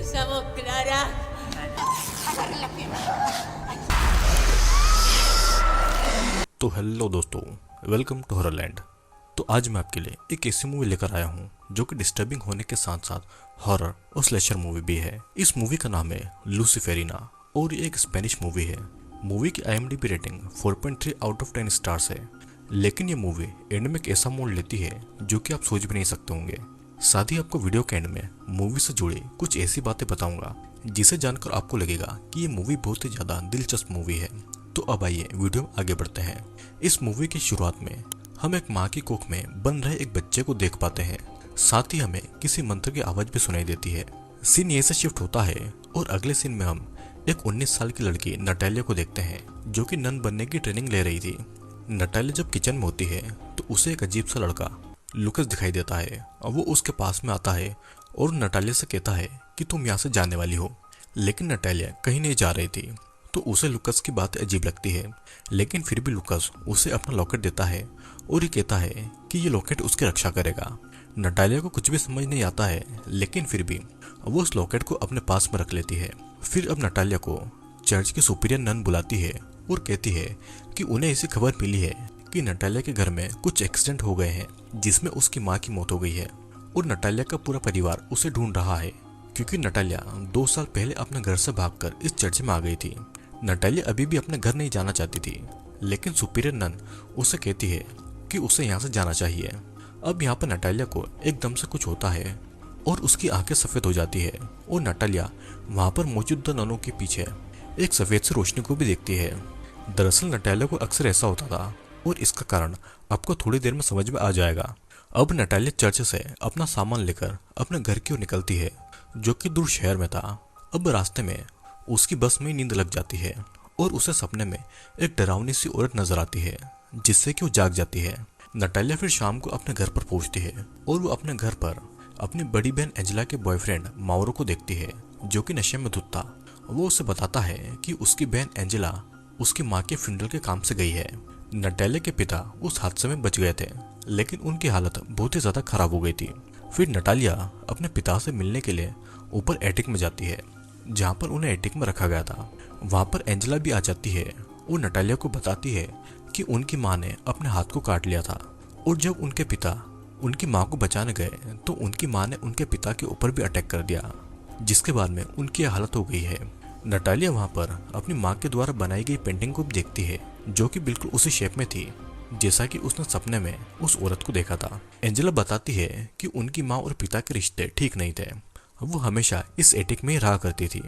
Usamos Clara. तो hello दोस्तों, welcome to हॉररलैंड। तो आज मैं आपके लिए एक ऐसी मूवी लेकर आया हूँ जो कि डिस्टर्बिंग होने के साथ साथ हॉरर और स्लेशर मूवी भी है। इस मूवी का नाम है लूसीफेरिना और ये एक स्पेनिश मूवी है। मूवी की IMDb rating 4.3 out of 10 stars है। लेकिन ये मूवी एंड में एक ऐसा मोड़ लेती है जो कि आप सोच भी नहीं सकते होंगे। साथ ही आपको वीडियो के एंड में मूवी से जुड़ी कुछ ऐसी बातें बताऊंगा जिसे जानकर आपको लगेगा कि ये मूवी बहुत ही ज्यादा दिलचस्प मूवी है। तो अब आइए वीडियो में आगे बढ़ते हैं। इस मूवी की शुरुआत में हम एक माँ की कोख में बन रहे एक बच्चे को देख पाते हैं। साथ ही हमें किसी मंत्र की आवाज भी सुनाई देती है। सीन ये से शिफ्ट होता है और अगले सीन में हम एक 19 साल की लड़की नटालिया को देखते हैं जो कि नन बनने की ट्रेनिंग ले रही थी। नटालिया जब किचन में होती है तो उसे एक अजीब सा लड़का लुकस दिखाई देता है और वो उसके पास में आता है और नटालिया से कहता है कि तुम यहाँ से जाने वाली हो। लेकिन नटालिया कहीं नहीं जा रही थी तो उसे लुकस की बात अजीब लगती है। लेकिन फिर भी लुकस उसे अपना लॉकेट देता है और ये कहता है कि ये लॉकेट उसकी रक्षा करेगा। नटालिया को कुछ भी समझ नहीं आता है लेकिन फिर भी वो उस लॉकेट को अपने पास में रख लेती है। फिर अब नटालिया को चर्च की सुपीरियर नन बुलाती है और कहती है कि उन्हें ऐसी खबर मिली है कि नटालिया के घर में कुछ एक्सीडेंट हो गए हैं जिसमें उसकी माँ की मौत हो गई है और नटालिया का पूरा परिवार उसे ढूंढ रहा है क्योंकि नटालिया 2 साल पहले अपने घर से भागकर इस चर्च में आ गई थी। नटालिया अभी भी अपने घर नहीं जाना चाहती थी लेकिन सुपीरियर नन उसे कहती है कि उसे यहाँ से जाना चाहिए। अब यहाँ पर नटालिया को एकदम से कुछ होता है और उसकी आंखें सफ़ेद हो जाती है और नटालिया वहाँ पर मौजूद ननों के पीछे एक सफ़ेद से रोशनी को भी देखती है। दरअसल नटालिया को अक्सर ऐसा होता था और इसका कारण आपको थोड़ी देर में समझ में आ जाएगा। अब नटालिया चर्च से अपना सामान लेकर अपने घर की ओर निकलती है जो कि दूर शहर में था। अब रास्ते में उसकी बस में नींद लग जाती है और उसे सपने में एक डरावनी सी औरत नजर आती है जिससे कि वो जाग जाती है। नटालिया फिर शाम को अपने घर पर पहुंचती है और वो अपने घर पर अपनी बड़ी बहन एंजेला के बॉयफ्रेंड माउरो को देखती है जो कि नशे में धुत था। वो उसे बताता है कि उसकी बहन एंजेला उसकी माँ के फ्यूनरल के काम से गई है। नटालिया के पिता उस हादसे में बच गए थे लेकिन उनकी हालत बहुत ही ज्यादा खराब हो गई थी। फिर नटालिया अपने पिता से मिलने के लिए ऊपर एटिक में जाती है जहाँ पर उन्हें एटिक में रखा गया था। वहाँ पर एंजेला भी आ जाती है और नटालिया को बताती है कि उनकी माँ ने अपने हाथ को काट लिया था और जब उनके पिता उनकी माँ को बचाने गए तो उनकी माँ ने उनके पिता के ऊपर भी अटैक कर दिया जिसके बाद में उनकी हालत हो गई है। नटालिया वहाँ पर अपनी माँ के द्वारा बनाई गई पेंटिंग को भी देखती है जो कि बिल्कुल उसी शेप में थी जैसा कि उसने सपने में उस औरत को देखा था। एंजेला बताती है कि उनकी माँ और पिता के रिश्ते ठीक नहीं थे। वो हमेशा इस एटिक में ही रहा करती थी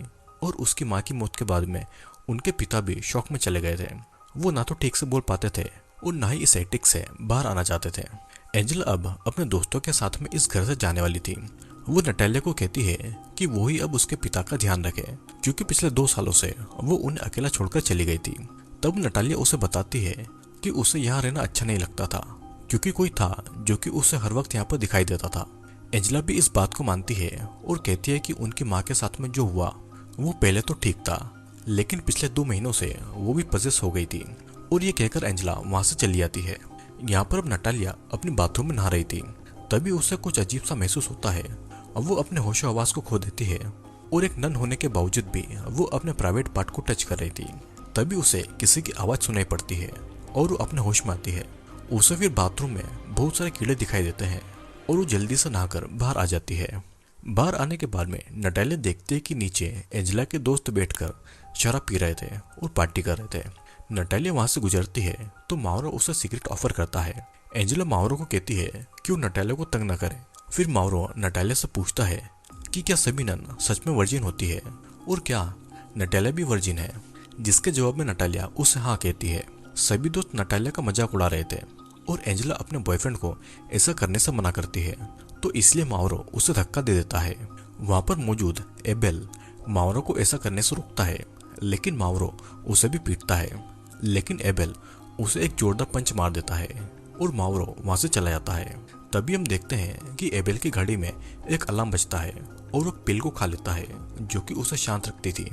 और उसकी माँ की मौत के बाद में उनके पिता भी शौक में चले गए थे। वो ना तो ठीक से बोल पाते थे और ना ही इस एटिक से बाहर आना चाहते थे। एंजेला अब अपने दोस्तों के साथ में इस घर से जाने वाली थी। वो नटालिया को कहती है कि वो ही अब उसके पिता का ध्यान रखे क्योंकि पिछले 2 सालों से वो उन्हें अकेला छोड़कर चली गई थी। तब नटालिया उसे बताती है कि उसे यहाँ रहना अच्छा नहीं लगता था क्योंकि कोई था जो कि उसे हर वक्त यहाँ पर दिखाई देता था। एंजेला भी इस बात को मानती है और कहती है कि उनकी माँ के साथ में जो हुआ वो पहले तो ठीक था लेकिन पिछले 2 महीनों से वो भी पजेस हो गई थी। और ये कहकर एंजेला वहाँ से चली जाती है। यहाँ पर अब नटालिया अपनी बाथरूम में नहा रही थी तभी उसे कुछ अजीब सा महसूस होता है। अब वो अपने होशो आवाज को खो देती है और एक नन होने के बावजूद भी वो अपने प्राइवेट पार्ट को टच कर रही थी। तभी उसे किसी की आवाज सुनाई पड़ती है और वो अपने होश में आती है। उसे फिर बाथरूम में बहुत सारे कीड़े दिखाई देते हैं और वो जल्दी से नहाकर बाहर आ जाती है। बाहर आने के बाद में नटालिया देखती है कि नीचे एंजेला के दोस्त बैठकर शराब पी रहे थे और पार्टी कर रहे थे। नटालिया वहां से गुजरती है तो माउरो उसे सिगरेट ऑफर करता है। एंजेला माउरो को कहती है कि वो नटालिया को तंग न करे। फिर माउरो नटालिया से पूछता है कि क्या सभी नन सच में वर्जिन होती है और क्या नटालिया भी वर्जिन है, जिसके जवाब में नटालिया उसे हाँ कहती है। सभी दोस्त नटालिया का मजाक उड़ा रहे थे और एंजेला अपने बॉयफ्रेंड को ऐसा करने से मना करती है तो इसलिए माउरो उसे धक्का दे देता है। वहाँ पर मौजूद एबेल माउरो को ऐसा करने से रोकता है लेकिन माउरो उसे भी पीटता है। लेकिन एबेल उसे एक जोरदार पंच मार देता है और माउरो वहाँ से चला जाता है। तभी हम देखते हैं कि एबेल की घड़ी में एक अलार्म बजता है और वो पिल को खा लेता है जो कि उसे शांत रखती थी।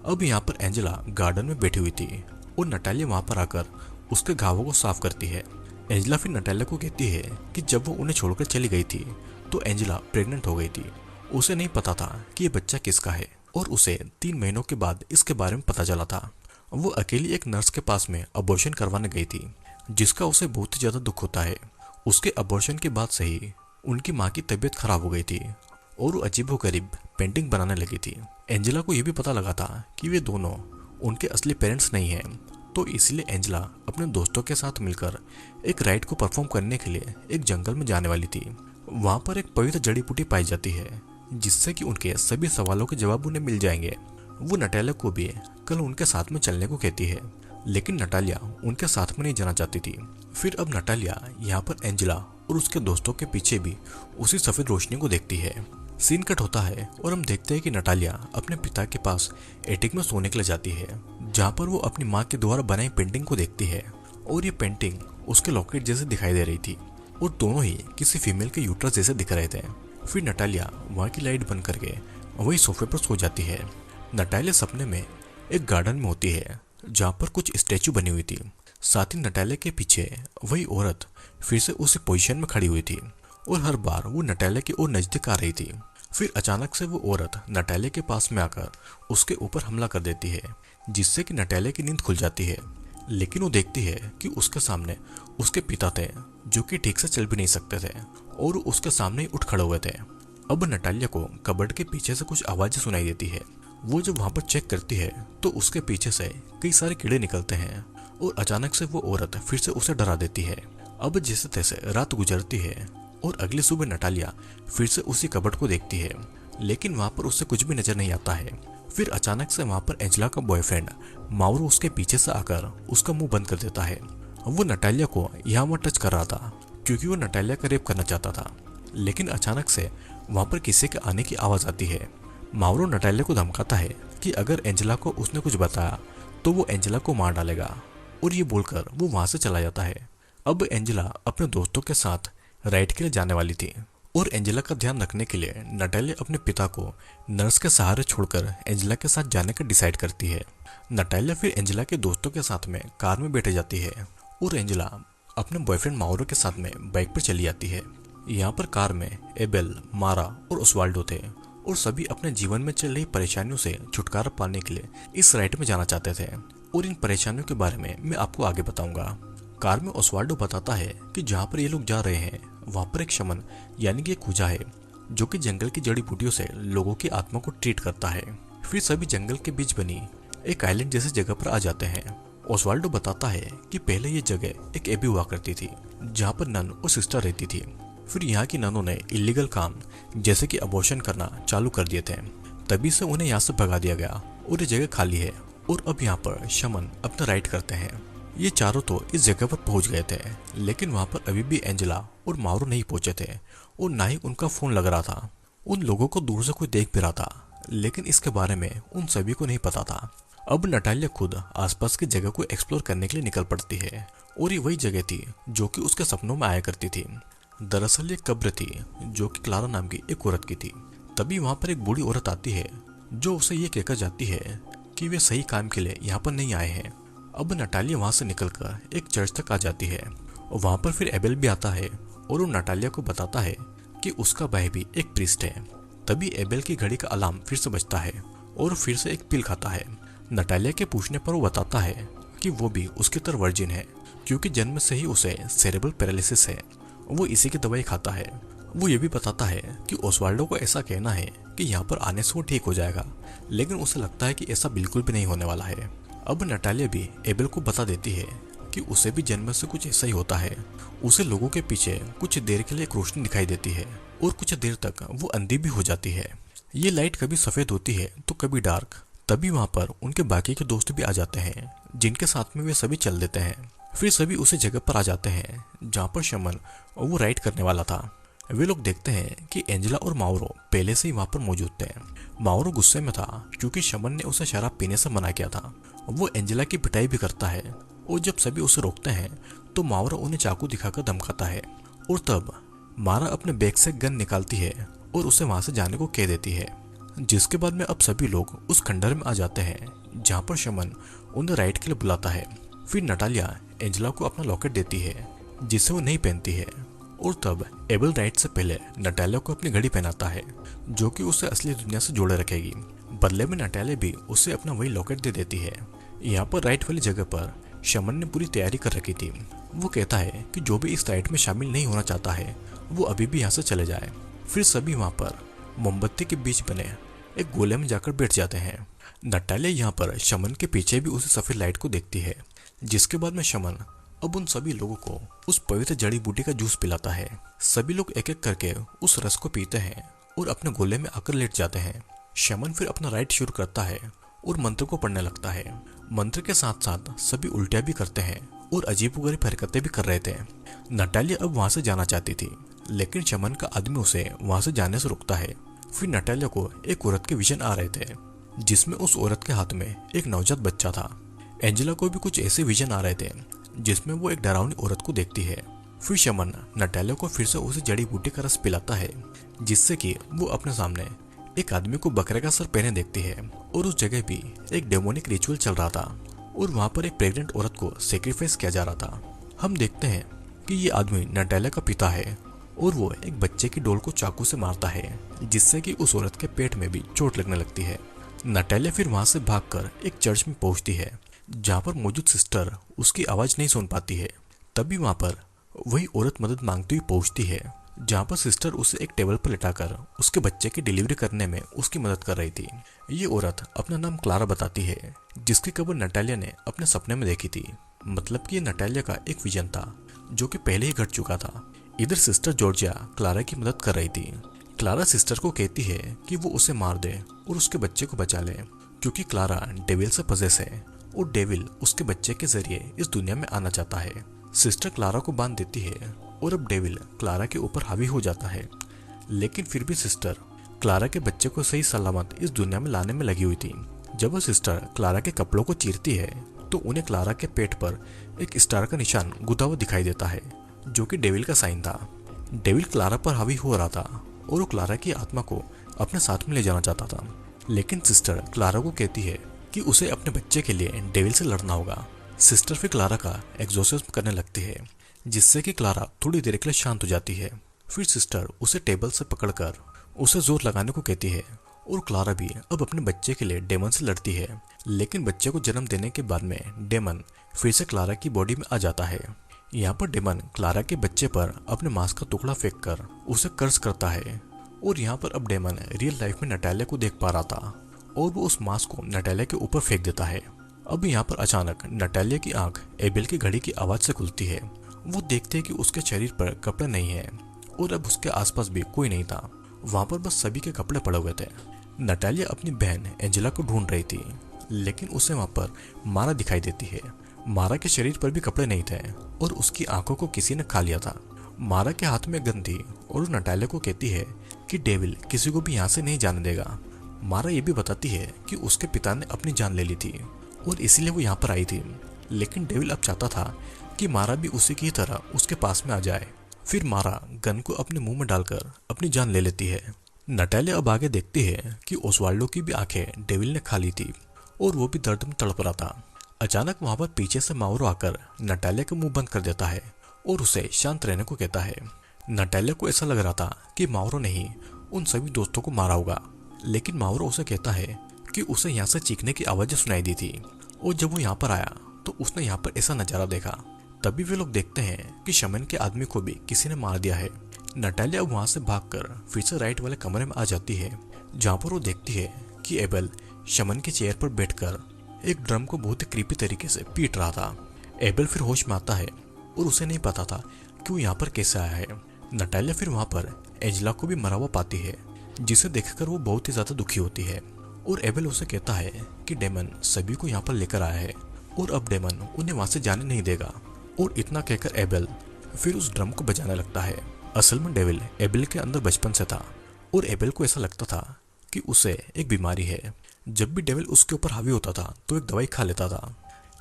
अब यहाँ पर एंजेला गार्डन में बैठी हुई थी और नटालिया वहाँ पर आकर उसके घावों को साफ करती है। एंजेला फिर नटालिया को कहती है कि जब वो उन्हें छोड़कर चली गई थी तो एंजेला प्रेग्नेंट हो गई थी उसे नहीं पता था कि ये बच्चा किसका है और उसे 3 महीनों के बाद इसके बारे में पता चला था। वो अकेली एक नर्स के पास में अबॉर्शन करवाने गई थी, जिसका उसे बहुत ही ज्यादा दुख होता है। उसके अबॉर्शन के बाद से ही उनकी माँ की तबीयत खराब हो गई थी और वो अजीबोगरीब पेंटिंग बनाने लगी थी। एंजेला को यह भी पता लगा था कि वे दोनों उनके असली पेरेंट्स नहीं हैं, तो इसलिए एंजेला अपने दोस्तों के साथ मिलकर एक राइड को परफॉर्म करने के लिए एक जंगल में जाने वाली थी। वहां पर एक पवित्र जड़ी बूटी पाई जाती है, जिससे कि उनके सभी सवालों के जवाब उन्हें मिल जाएंगे। वो नटालिया को भी कल उनके साथ में चलने को कहती है, लेकिन नटालिया उनके साथ में नहीं जाना चाहती थी। फिर अब नटालिया यहाँ पर एंजेला और उसके दोस्तों के पीछे भी उसी सफेद रोशनी को देखती है। सीन कट होता है और हम देखते हैं कि नटालिया अपने पिता के पास एटिक में सोने के लिए जाती है, जहाँ पर वो अपनी माँ के द्वारा बनाई पेंटिंग को देखती है और ये पेंटिंग उसके लॉकेट जैसे दिखाई दे रही थी और दोनों ही किसी फीमेल के यूट्रस जैसे दिख रहे थे। फिर नटालिया वहाँ की लाइट बंद करके वही सोफे पर सो जाती है। नटालिया सपने में एक गार्डन में होती है, जहाँ पर कुछ स्टैचू बनी हुई थी। साथ ही नटालिया के पीछे वही औरत फिर से उसी पोजीशन में खड़ी हुई थी और हर बार वो नटालिया की ओर नजदीक आ रही थी। फिर अचानक से वो औरत नटालिया के पास में आकर उसके ऊपर हमला कर देती है, जिससे कि नटालिया की नींद खुल जाती है। लेकिन वो देखती है कि उसके सामने उसके पिता थे, जो कि ठीक से चल भी नहीं सकते थे और उसके सामने ही उठ खड़े हुए थे। अब नटालिया को कबर्ड के पीछे से कुछ आवाजें सुनाई देती है। वो जब वहां पर चेक करती है तो उसके पीछे से कई सारे कीड़े निकलते हैं और अचानक से वो औरत फिर से उसे डरा देती है। अब जैसे तैसे रात गुजरती है और अगली सुबह नटालिया फिर से उसी कबर्ड को देखती है, लेकिन वहां पर उससे कुछ भी नजर नहीं आता है। फिर अचानक से वहां पर एंजेला का बॉयफ्रेंड माउरो उसके पीछे से आकर उसका मुंह बंद कर देता है। वो नटालिया को यहाँ वहाँ टच कर रहा था क्योंकि वो नटालिया का रेप करना चाहता था, लेकिन अचानक से वहां पर किसी के आने की आवाज आती है। माउरो नटालिया को धमकाता है कि अगर एंजेला को उसने कुछ बताया तो वो एंजेला को मार डालेगा, और ये बोलकर वो वहां से चला जाता है। अब एंजेला अपने दोस्तों के साथ राइड के लिए जाने वाली थी और एंजेला का ध्यान रखने के लिए नटालिया अपने पिता को नर्स के सहारे छोड़कर एंजेला के साथ जाने का डिसाइड करती है। नटालिया फिर एंजेला के दोस्तों के साथ में कार में बैठे जाती है और एंजेला अपने बॉयफ्रेंड माउरो के साथ में बाइक पर चली जाती है। यहाँ पर कार में एबेल, मारा और ओस्वाल्डो थे और सभी अपने जीवन में चल रही परेशानियों से छुटकारा पाने के लिए इस राइड में जाना चाहते थे, और इन परेशानियों के बारे में मैं आपको आगे बताऊंगा। कार में ओस्वाल्डो बताता है कि जहाँ पर ये लोग जा रहे हैं वहाँ पर एक शमन यानी कि एक खूजा है, जो कि जंगल की जड़ी बूटियों से लोगों की आत्मा को ट्रीट करता है। फिर सभी जंगल के बीच बनी एक आइलैंड जैसी जगह पर आ जाते हैं। ओस्वाल्डो बताता है कि पहले ये जगह एक एबी हुआ करती थी, जहाँ पर नन और सिस्टर रहती थी। फिर यहाँ की ननों ने इलीगल काम जैसे कि अबॉर्शन करना चालू कर दिए थे, तभी से उन्हें यहाँ से भगा दिया गया और ये जगह खाली है। और अब यहाँ पर शमन अपना राइड करते हैं। ये चारों तो इस जगह पर पहुंच गए थे, लेकिन वहां पर अभी भी एंजेला और माउरो नहीं पहुंचे थे और ना ही उनका फोन लग रहा था। उन लोगों को दूर से कोई देख भी रहा था, लेकिन इसके बारे में उन सभी को नहीं पता था। अब नटालिया खुद आसपास की जगह को एक्सप्लोर करने के लिए निकल पड़ती है, और ये वही जगह थी जो कि उसके सपनों में आया करती थी। दरअसल ये कब्र थी जो कि क्लारा नाम की एक औरत की थी। तभी वहां पर एक बूढ़ी औरत आती है जो उसे ये कहकर जाती है कि वे सही काम के लिए यहाँ पर नहीं आए हैं। अब नटालिया वहां से निकलकर एक चर्च तक आ जाती है और वहां पर फिर एबेल भी आता है और वो नटालिया को बताता है कि उसका भाई भी एक प्रीस्ट है। तभी एबेल की घड़ी का अलार्म फिर से बजता है और फिर से एक पिल खाता है। नटालिया के पूछने पर वो बताता है कि वो भी उसकी तरह वर्जिन है, क्योंकि जन्म से ही उसे सेरेब्रल पैरालिसिस है। वो इसी की दवाई खाता है। वो ये भी बताता है कि ओस्वाल्डो को ऐसा कहना है कि यहाँ पर आने से वो ठीक हो जाएगा, लेकिन उसे लगता है कि ऐसा बिल्कुल भी नहीं होने वाला है। अब नटालिया भी एबेल को बता देती है कि उसे भी जन्म से कुछ ऐसा ही होता है। उसे लोगों के पीछे कुछ देर के लिए एक रोशनी दिखाई देती है और कुछ देर तक वो अंधी भी हो जाती है। ये लाइट कभी सफेद होती है तो कभी डार्क। तभी वहां पर उनके बाकी के दोस्त भी आ जाते हैं, जिनके साथ में वे सभी चल देते हैं। फिर सभी उसी जगह पर आ जाते हैं जहाँ पर शमन वो राइड करने वाला था। वे लोग देखते हैं कि एंजेला और माउरो पहले से ही वहां पर मौजूद थे। माउरो गुस्से में था क्योंकि शमन ने उसे शराब पीने से मना किया था। वो एंजेला की पिटाई भी करता है और जब सभी उसे रोकते हैं तो माउरो उन्हें चाकू दिखाकर धमकाता है, और तब मारा अपने बैग से गन निकालती है और उसे वहां से जाने को कह देती है। जिसके बाद में अब सभी लोग उस खंडर में आ जाते हैं जहाँ पर शमन उन्हें राइड के लिए बुलाता है। फिर नटालिया एंजेला को अपना लॉकेट देती है जिसे वो नहीं पहनती है, और तब एबल राइट से पहले नटालिया को अपनी घड़ी पहनाता है जो कि उसे असली दुनिया से जोड़े रखेगी। बदले में नटालिया भी उसे अपना वही लॉकेट दे देती है। यहाँ पर राइट वाली जगह पर शमन ने पूरी तैयारी कर रखी थी। वो कहता है कि जो भी इस राइड में शामिल नहीं होना चाहता है वो अभी भी यहाँ से चले जाए। फिर सभी वहाँ पर मोमबत्ती के बीच बने एक गोले में जाकर बैठ जाते हैं। नटालिया यहाँ पर शमन के पीछे भी उसी सफेद लाइट को देखती है, जिसके बाद में शमन अब उन सभी लोगों को उस पवित्र जड़ी बूटी का जूस पिलाता है। सभी लोग एक एक करके उस रस को पीते हैं और अपने गोले में आकर लेट जाते हैं। शमन फिर अपना राइड शुरू करता है और मंत्र को पढ़ने लगता है। मंत्र के साथ साथ सभी उल्टियां भी करते हैं और अजीबोगरीब हरकतें भी कर रहे थे। नटालिया अब वहां से जाना चाहती थी, लेकिन शमन का आदमी उसे वहां से जाने से रोकता है। फिर नटालिया को एक औरत के विजन आ रहे थे, जिसमें उस औरत के हाथ में एक नवजात बच्चा था। एंजेला को भी कुछ ऐसे विजन आ रहे थे जिसमें वो एक डरावनी औरत को देखती है। फिर शमन नटालिया को फिर से उसी जड़ी बूटी का रस पिलाता है, जिससे कि वो अपने सामने एक आदमी को बकरे का सर पहने देखती है। और उस जगह भी एक डेमोनिक रिचुअल चल रहा था और वहां पर एक प्रेग्नेंट औरत को सेक्रीफाइस किया जा रहा था। हम देखते हैं कि ये आदमी नटालिया का पिता है और वो एक बच्चे की डोल को चाकू से मारता है, जिससे कि उस औरत के पेट में भी चोट लगने लगती है। नटालिया फिर वहां से भागकर एक चर्च में पहुंचती है, जहां पर मौजूद सिस्टर उसकी आवाज नहीं सुन पाती है। तभी वहां पर वही औरत मदद मांगती हुई पहुंचती है, जहां पर सिस्टर उसे एक टेबल पर लिटाकर उसके बच्चे की डिलीवरी करने में उसकी मदद कर रही थी। ये औरत अपना नाम क्लारा बताती है, जिसकी खबर नटालिया ने अपने सपने में देखी थी। मतलब कि ये नटालिया का एक विजन था जो कि पहले ही घट चुका था। इधर सिस्टर जॉर्जिया क्लारा की मदद कर रही थी। क्लारा सिस्टर को कहती है कि वो उसे मार दे और उसके बच्चे को बचा ले, क्योंकि क्लारा डेविल से पजेस है और डेविल उसके बच्चे के जरिए इस दुनिया में आना चाहता है। सिस्टर क्लारा को बांध देती है और अब डेविल क्लारा के ऊपर हावी हो जाता है। लेकिन फिर भी सिस्टर क्लारा के बच्चे को सही सलामत इस दुनिया में लाने में लगी हुई थी। जब वो सिस्टर क्लारा के कपड़ों को चीरती है तो उन्हें क्लारा के पेट पर एक स्टार का निशान गुदा हुआ दिखाई देता है, जो कि डेविल का साइन था। डेविल क्लारा पर हावी हो रहा था और वो क्लारा की आत्मा को अपने साथ में ले जाना चाहता था। लेकिन सिस्टर क्लारा को कहती है कि उसे अपने बच्चे के लिए डेविल से लड़ना होगा। सिस्टर फिर क्लारा का एग्जॉर्सिज्म करने लगती है, जिससे कि क्लारा थोड़ी देर के लिए शांत हो जाती है। फिर सिस्टर उसे टेबल से पकड़कर उसे जोर लगाने को कहती है और क्लारा भी अब अपने बच्चे के लिए डेमन से लड़ती है। लेकिन बच्चे को जन्म देने के बाद में डेमन फिर से क्लारा की बॉडी में आ जाता है। यहाँ पर डेमन क्लारा के बच्चे पर अपने मांस का टुकड़ा फेंक कर उसे कर्ज करता है। और यहाँ पर अब डेमन रियल लाइफ में नटालिया को देख पा रहा था और वो उस मांस को नटालिया के ऊपर फेंक देता है। अब यहाँ पर अचानक नटालिया की आंख एबेल की घड़ी की आवाज से खुलती है। वो देखते हैं कि उसके शरीर पर कपड़े नहीं है और अब उसके आसपास भी कोई नहीं था। वहां पर बस सभी के कपड़े पड़े हुए थे। नटालिया अपनी बहन एंजेला को ढूंढ रही थी, लेकिन उसे वहां पर मारा दिखाई देती है। मारा के शरीर पर भी कपड़े नहीं थे और उसकी आंखों को किसी ने खा लिया था। मारा के हाथ में गन थी और वो नटालिया को कहती है कि डेविल किसी को भी यहाँ से नहीं जाने देगा। मारा ये भी बताती है कि उसके पिता ने अपनी जान ले ली थी और इसीलिए वो यहाँ पर आई थी। लेकिन डेविल अब चाहता था कि मारा भी उसी की तरह उसके पास में आ जाए। फिर मारा गन को अपने मुंह में डालकर अपनी जान ले लेती है। नटालिया अब आगे देखती है कि ओस्वाल्डो की भी आंखें डेविल ने खा ली थी और वो भी दर्द में तड़प रहा था। अचानक वहां पर पीछे से माउरो आकर नटालिया का मुंह बंद कर देता है और उसे शांत रहने को कहता है। नटालिया को ऐसा लग रहा था कि माउरो ने ही उन सभी दोस्तों को मारा होगा, लेकिन माउरो उसे कहता है कि उसे यहाँ से चीखने की आवाजें सुनाई दी थी और जब वो यहाँ पर आया तो उसने यहाँ पर ऐसा नजारा देखा। तभी वे लोग देखते हैं कि शमन के आदमी को भी किसी ने मार दिया है। नटालिया वहां से भागकर फिर से राइट वाले कमरे में आ जाती है, जहां पर वो देखती है कि एबेल शमन के चेयर पर बैठकर एक ड्रम को बहुत ही क्रीपी तरीके से पीट रहा था। एबेल फिर होश में आता है और उसे नहीं पता था कि वो यहाँ पर कैसे आया है। नटालिया फिर वहां पर एंजेला को भी मरा हुआ पाती है, जिसे देखकर वो बहुत ही ज्यादा दुखी होती है और एबेल उसे कहता है कि डेमन सभी को यहाँ पर लेकर आया है और अब डेमन उन्हें वहां से जाने नहीं देगा। और इतना कहकर एबेल फिर उस ड्रम को बजाने लगता है। असल में डेविल एबेल के अंदर बचपन से था और एबेल को ऐसा लगता था कि उसे एक बीमारी है। जब भी डेविल उसके ऊपर हावी होता था तो एक दवाई खा लेता था,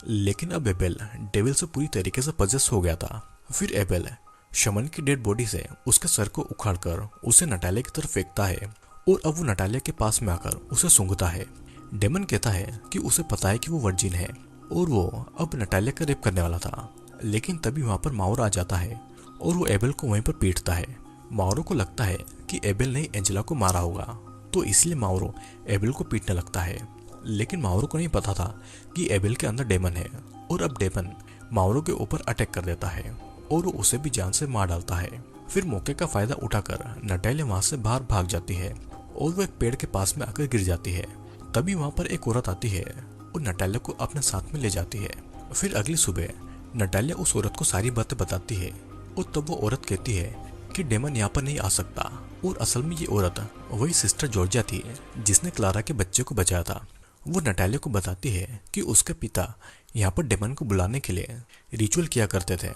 लेकिन अब एबेल डेविल से पूरी तरीके से पजेस हो गया था। फिर एबेल शमन की डेड बॉडी से उसके सर को उखाड़कर उसे नटालिया की तरफ फेंकता है और अब वो नटालिया के पास में आकर उसे सूंघता है। डेमन कहता है कि उसे पता है कि वो वर्जिन है और वो अब नटालिया का रेप करने वाला था। लेकिन तभी वहां पर माउरा आ जाता है और वो एबेल को वहीं पर पीटता है। माउरो को लगता है कि एबेल ने एंजेला को मारा होगा, तो इसलिए माउरो एबेल को पीटने लगता है। लेकिन माउरो को नहीं पता था कि एबेल के अंदर डेमन है और अब डेमन माउरो के ऊपर अटैक कर देता है और वो उसे भी जान से मार डालता है। फिर मौके का फायदा उठाकर नटालिया वहां से बाहर भाग जाती है और वो एक पेड़ के पास में आकर गिर जाती है। तभी वहां पर एक औरत आती है और नटालिया को अपने साथ में ले जाती है। फिर अगली सुबह नटालिया उस औरत को सारी बातें बताती है और तब वो औरत कहती है कि डेमन यहाँ पर नहीं आ सकता और असल में ये औरत वही सिस्टर जॉर्जिया थी जिसने क्लारा के बच्चे को बचाया था। वो नटालिया को बताती है कि उसके पिता यहाँ पर डेमन को बुलाने के लिए रिचुअल किया करते थे।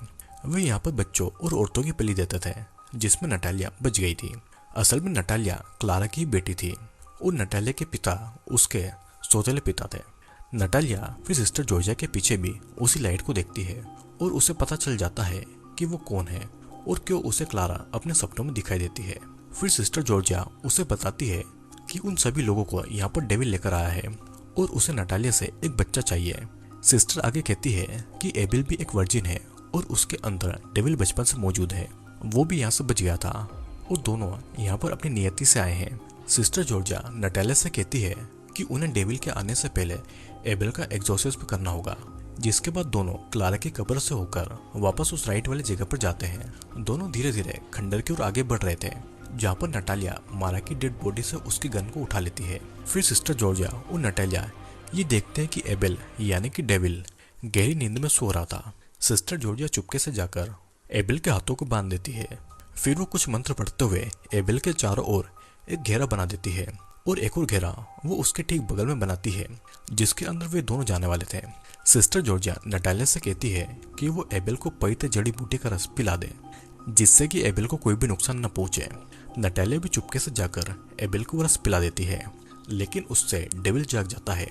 वे यहाँ पर बच्चों और औरतों की बलि देते थे, जिसमें नटालिया बच गई थी। असल में नटालिया क्लारा की बेटी थी और नटालिया के पिता उसके सौतेले पिता थे। नटालिया फिर सिस्टर जॉर्जिया के पीछे भी उसी लाइट को देखती है और उसे पता चल जाता है कि वो कौन है और क्यों उसे क्लारा अपने सपनों में दिखाई देती है। फिर सिस्टर जॉर्जिया उसे बताती है कि उन सभी लोगों को यहाँ पर डेविल लेकर आया है और उसे नटालिया से एक बच्चा चाहिए। सिस्टर आगे कहती है कि एबेल भी एक वर्जिन है और उसके अंदर डेविल बचपन से मौजूद है, वो भी यहाँ से बच गया था और दोनों यहाँ पर अपनी नियति से आए हैं। सिस्टर जॉर्जिया नटालिया से कहती है कि उन्हें डेविल के आने से पहले एबेल का एग्जॉर्सिज्म करना होगा, जिसके बाद दोनों क्लारा की कब्र से होकर वापस उस राइट वाली जगह पर जाते हैं। दोनों धीरे धीरे खंडर की ओर आगे बढ़ रहे थे, जहाँ पर नटालिया मारा की डेड बॉडी से उसकी गन को उठा लेती है। फिर सिस्टर जॉर्जिया और नटालिया ये देखते हैं कि एबेल यानी कि डेविल गहरी नींद में सो रहा था। सिस्टर जॉर्जिया चुपके से जाकर एबेल के हाथों को बांध देती है। फिर वो कुछ मंत्र पढ़ते हुए एबेल के चारों ओर एक घेरा बना देती है और एक और घेरा वो उसके ठीक बगल में बनाती है, जिसके अंदर वे दोनों जाने वाले थे। सिस्टर जॉर्जिया नटालिया से कहती है कि वो एबेल को पवित्र जड़ी बूटी का रस पिला दे, जिससे कि एबेल को कोई भी नुकसान न पहुंचे। नटालिया भी चुपके से जाकर एबेल को रस पिला देती है, लेकिन उससे डेविल जाग जाता है।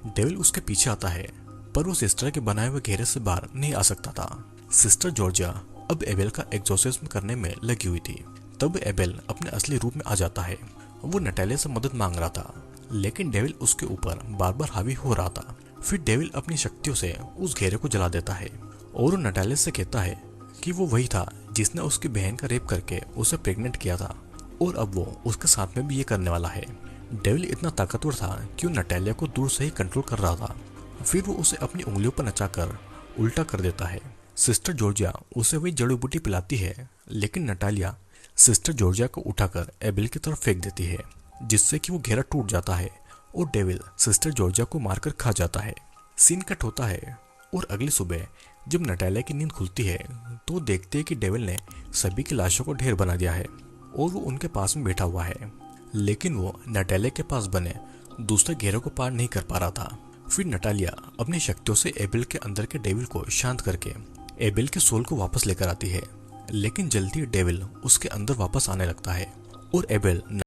डेविल उसके पीछे आता है, पर वो सिस्टर के बनाए हुए घेरे से बाहर नहीं आ सकता था। सिस्टर जॉर्जिया अब एबेल का एग्जॉर्सिज्म करने में लगी हुई थी। तब एबेल अपने असली रूप में आ जाता है। वो नटालिया से मदद मांग रहा था, लेकिन डेविल उसके ऊपर बार बार हावी हो रहा था। फिर डेविल अपनी शक्तियों से उस घेरे को जला देता है और नटालिया से कहता है कि वो वही था जिसने उसकी बहन का रेप करके उसे प्रेग्नेंट किया था और अब वो उसके साथ में भी ये करने वाला है। डेविल इतना ताकतवर था कि वो नटालिया को दूर से ही कंट्रोल कर रहा था। फिर वो उसे अपनी उंगलियों पर नचाकर उल्टा कर देता है। सिस्टर जॉर्जिया उसे वही जड़ी बूटी पिलाती है, लेकिन नटालिया सिस्टर जॉर्जिया को उठाकर एबेल की तरफ फेंक देती है, जिससे कि वो घेरा टूट जाता है और डेविल सिस्टर जॉर्जिया को मारकर खा जाता है। सीन कट होता है और अगली सुबह जब नटालिया की नींद खुलती है तो वो देखते हैं कि डेविल ने सभी की लाशों को ढेर बना दिया है और वो उनके पास में बैठा हुआ है, लेकिन वो नटालिया के पास बने दूसरे घेरे को पार नहीं कर पा रहा था। फिर नटालिया अपनी शक्तियों से एबेल के अंदर के डेविल को शांत करके एबेल के सोल को वापस लेकर आती है, लेकिन जल्दी डेविल उसके अंदर वापस आने लगता है और एबेल